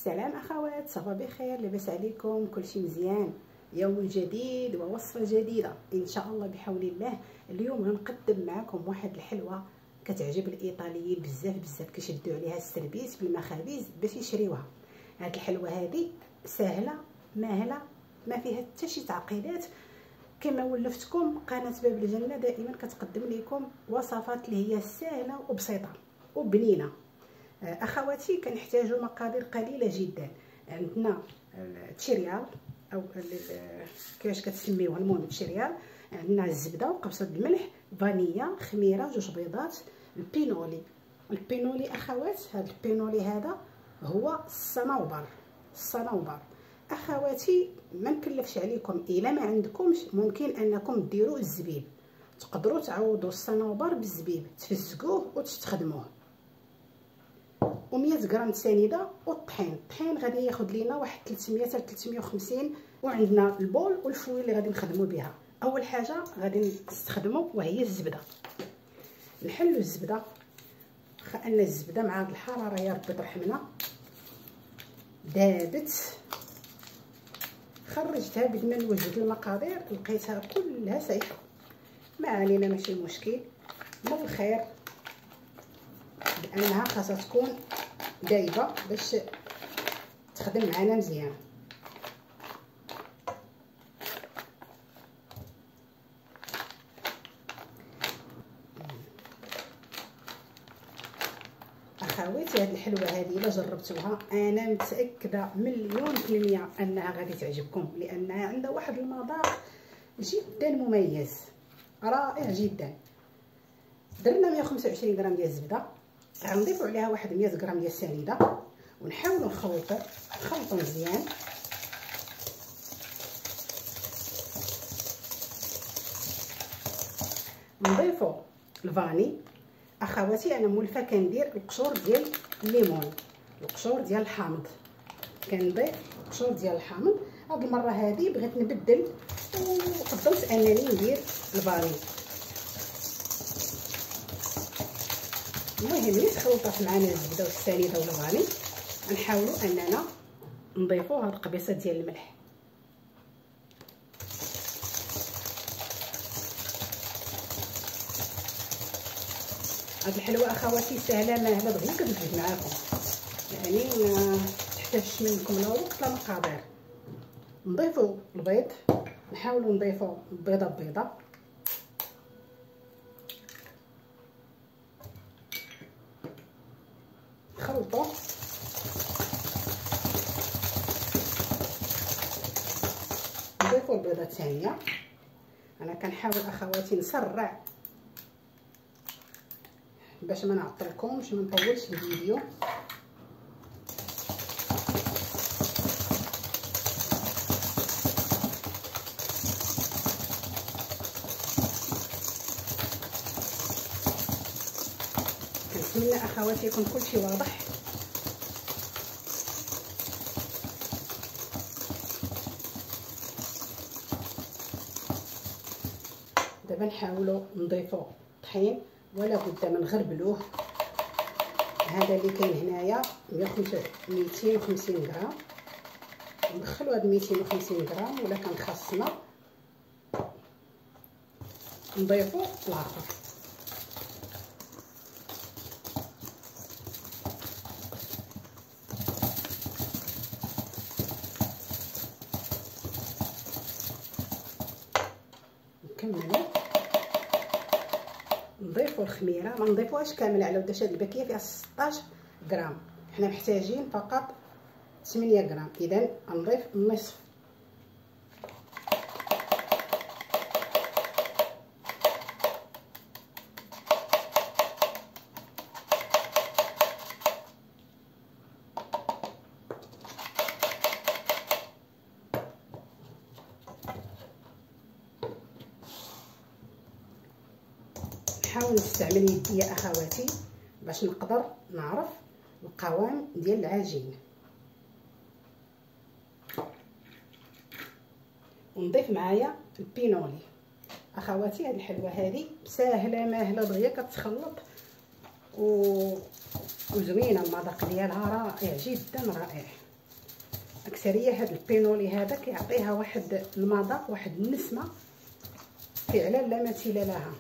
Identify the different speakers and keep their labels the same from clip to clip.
Speaker 1: السلام اخوات، صباح بخير، لاباس عليكم؟ كلشي مزيان؟ يوم جديد ووصفه جديده ان شاء الله بحول الله. اليوم غنقدم معكم واحد الحلوه كتعجب الايطاليين بزاف كيشدوا عليها السربيس بالمخابز باش يشريوها. هاد الحلوه هذه سهله ماهله، ما فيها حتى شي تعقيدات. كما ولفتكم قناه باب الجنه دائما كتقدم لكم وصفات اللي هي سهله وبسيطه وبنينه. اخواتي كنحتاجوا مقادير قليله جدا. عندنا التشيريال او كيفاش كتسميوها، المهم التشيريال. عندنا الزبده وقبصه الملح، فانيلا، خميره، جوج بيضات، البينولي اخوات. هذا البينولي هذا هو الصنوبر اخواتي. ما نكلفش عليكم، الا ما عندكمش ممكن انكم ديروا الزبيب، تقدروا تعوضوا الصنوبر بالزبيب، تفزقوه وتستخدموه. و100 غرام سنيده. والطحين غادي ياخذ لينا واحد 300 حتى 350. وعندنا البول والفويل اللي غادي نخدموا بها. اول حاجه غادي نستخدموا وهي الزبده. نحلوا الزبده، ان الزبده مع هذه الحراره يا ربي ترحمنا دابت. خرجتها بعد ما نوجد المقادير لقيتها كلها سايحه، ما علينا ماشي مشكل، من الخير لانها خاصها تكون دايبه باش تخدم معنا مزيان. اخواتي هذه الحلوه هذه الا جربتوها انا متاكده 100% انها غادي تعجبكم، لانها عندها واحد المذاق جدا مميز رائع جدا. درنا 125 غرام ديال الزبده، غنضيفوا عليها واحد 100 غرام ديال السنيده، ونحاولوا نخلطوا مزيان. نضيفوا الفاني اخواتي. انا مولفه كندير القشور ديال الليمون، القشور ديال الحامض، كنضيف القشور ديال الحامض. هاد المره هذه بغيت نبدل وفضلت انني ندير الفاني. المهم ملي تخلطات معنا الزبده والسنيده والفاني غنحاولوا اننا نضيفوا هاد القبيصه ديال الملح. هاد الحلوه اخواتي سهله ماهله دغيا كتوجد معاكم، يعني ما تحتاجش منكم لا وقت لا مقادير. نضيفوا البيض، نحاولوا نضيفوا بيضه نخلطوا. نضيفوا البيضه الثانيه. انا كنحاول اخواتي نسرع باش ما نعطلكمش، ما نطولش الفيديو. كنتمنى اخواتي يكون كلشي واضح. دابا نحاولوا نضيفوا الطحين، ولا بد ما نغربلوه. هذا اللي كاين هنايا 250 غرام. ندخلوا هاد 250 غرام، ولا كان خاصنا نضيفوا الاخر. نكملوا نضيفوا الخميره، ما نضيفوهاش كامله على ود. هاد الباكيه فيها 16 غرام، حنا محتاجين فقط 8 غرام، اذا نضيف النصف. نحاول نستعمل يدي اخواتي باش نقدر نعرف القوام ديال العجين. ونضيف معايا البينولي اخواتي. هذه الحلوه هذه ساهله ماهله دغيا كتخلط وزوينه، المذاق ديالها رائع جدا رائع. اكثريه هذا البينولي هذا كيعطيها واحد المذاق، واحد النسمه فعلا لا مثيل لها.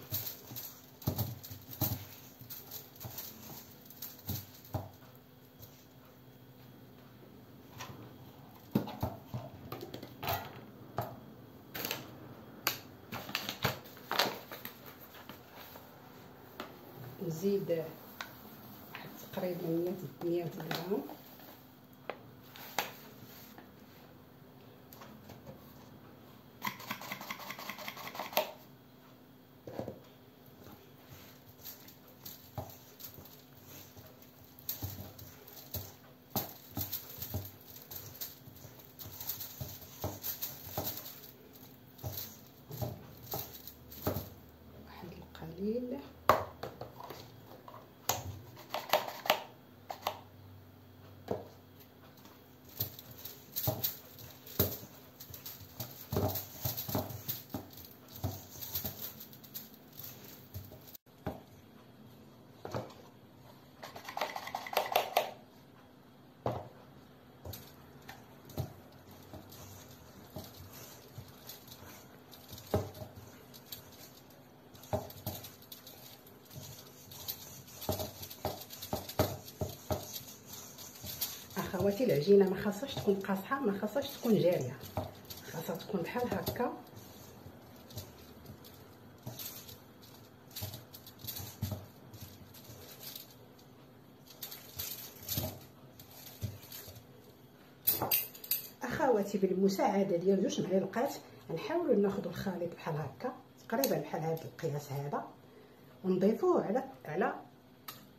Speaker 1: نزيد واحد تقريبا 100 غرام القليل. اخواتي العجينه ما خاصهاش تكون قاصحه، ما خاصهاش تكون جاريه، خاصها تكون بحال هكا. اخواتي بالمساعده ديال 2 معالق نحاولوا ناخذوا الخليط بحال هكا تقريبا بحال هذا القياس هذا، ونضيفوه على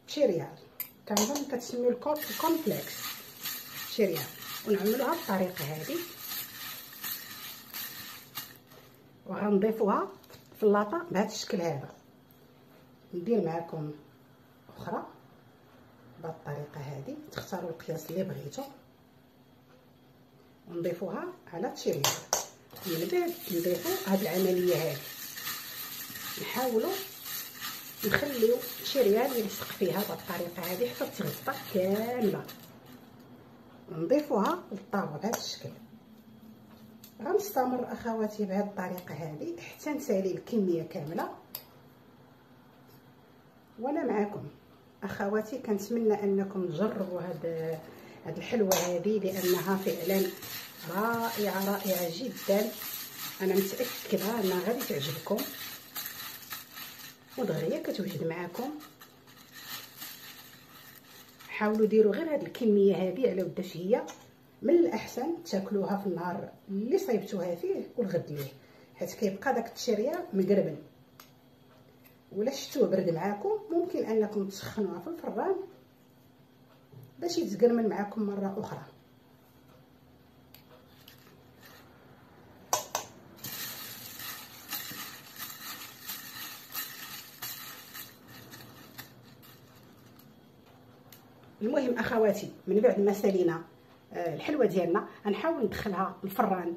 Speaker 1: شيريال كنظن كتسميو الكومبلكس شيريال، ونعملوها بالطريقه هذه. وغنضيفوها في اللاطه بهذا الشكل هذا. ندير معكم اخرى بهذه الطريقه هذه، تختاروا القياس اللي بغيتو ونضيفوها على الشيريال. من بعد نضيفوا هذه العمليه هذه، نحاولوا نخليو الشيريال يلصق فيها بهذه الطريقه هذه حتى تغطى كامله، ونضيفوها للطاوه بهذا الشكل. غنستمر اخواتي بهذه الطريقه هذه حتى نسالي الكميه كامله. وانا معكم اخواتي كنتمنى انكم تجربوا هذه الحلوه هذه، لانها فعلا رائعه رائعه جدا. انا متاكده انها غادي تعجبكم ودغيا كتوجد معكم. حاولوا ديروا غير هذه الكميه هذه على ود هي، من الاحسن تاكلوها في النهار اللي صيبتوها فيه والغد ليه، حيت كيبقى داك التشريع مقربن. ولا شفتوه برد معاكم ممكن انكم تسخنوها في الفران باش يتقرمل معاكم مره اخرى. المهم اخواتي من بعد ما سالينا الحلوه ديالنا غنحاول ندخلها الفران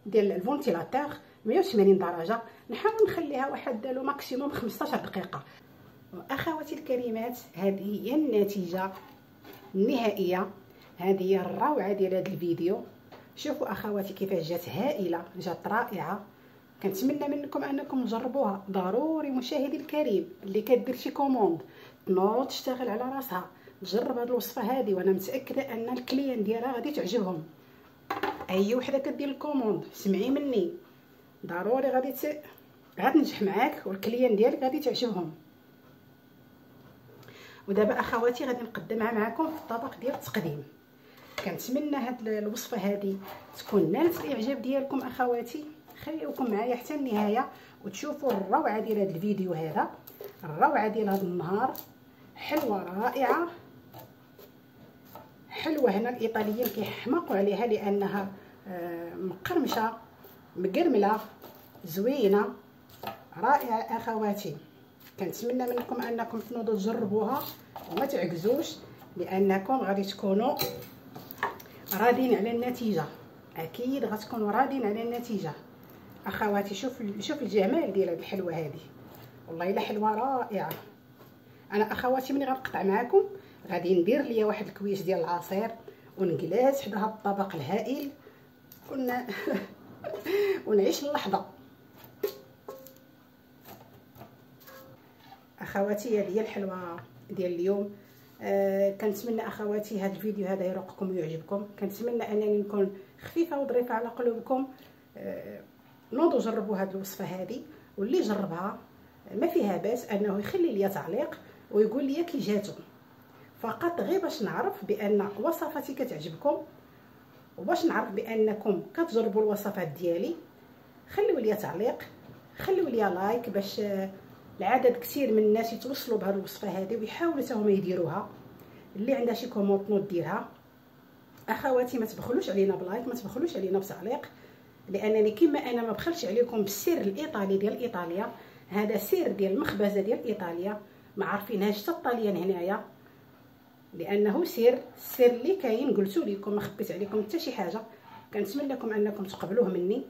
Speaker 1: ديال الفونتيلاتور 180 درجه، نحاول نخليها واحد لو ماكسيموم 15 دقيقه. اخواتي الكريمات هذه هي النتيجه النهائيه، هذه هي الروعه ديال هذا الفيديو. شوفوا اخواتي كيفاش جات هائله، جات رائعه. كنتمنى منكم انكم تجربوها. ضروري مشاهدي الكريم اللي كدير شي كوموند تنوض تشتغل على راسها تجرب هذه الوصفه هذه، وانا متاكده ان الكليان ديالها غادي تعجبهم. اي وحده كدير الكوموند سمعي مني، ضروري غادي غتنجح معاك والكليان ديالك غادي تعجبهم. ودابا اخواتي غادي نقدمها معكم في الطبق ديال التقديم. كنتمنى هاد الوصفه هذه تكون نالت الاعجاب ديالكم اخواتي. خليوكم معايا حتى النهايه وتشوفوا الروعه ديال هذا الفيديو هذا، الروعه ديال هذا النهار. حلوه رائعه، حلوه هنا الايطاليين كيحماقوا عليها لانها مقرمشه مقرمله زوينه رائعه اخواتي. كنتمنى منكم انكم تنوضوا تجربوها وما تعكزوش، لانكم غادي تكونوا راضين على النتيجه. اكيد غتكونوا راضين على النتيجه اخواتي. شوف الجمال ديال هذه الحلوه هذه، والله الا حلوه رائعه. انا اخواتي ملي غنقطع معكم غادي ندير ليا واحد الكويش ديال العصير ونجلس حدا هذا الطبق الهائل ونعيش اللحظه. اخواتي هذه هي الحلوه ديال اليوم. كنتمنى اخواتي هذا الفيديو هذا يروقكم ويعجبكم. كنتمنى انني نكون خفيفه وظريفه على قلوبكم. نوضوا جربوا هذه الوصفه هذه، واللي جربها ما فيها باس انه يخلي لي تعليق ويقول لي كي جاتو، فقط غير باش نعرف بان وصفاتي كتعجبكم، وباش نعرف بانكم كتجربوا الوصفات ديالي. خليوا لي تعليق، خليوا لي لايك باش العدد كثير من الناس يتوصلوا بهذه الوصفه هذه ويحاولوا حتى هما يديروها. اللي عندها شي كومونط نوض ديرها. اخواتي ما تبخلوش علينا بلايك، ما تبخلوش علينا بتعليق، لانني كما انا ما بخلش عليكم بالسر الايطالي ديال ايطاليا. هذا سر ديال المخبزه ديال ايطاليا ما عارفينهاش حتى الطاليان هنايا، لانه السر اللي كاين قلتو لكم، ما خبيت عليكم حتى شي حاجه. كنتمنىكم انكم تقبلوه مني،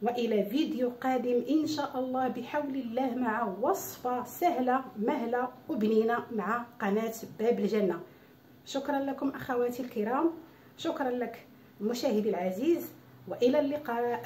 Speaker 1: والى فيديو قادم ان شاء الله بحول الله مع وصفه سهله مهله وبنينه مع قناه باب الجنه. شكرا لكم اخواتي الكرام، شكرا لك مشاهدي العزيز، والى اللقاء.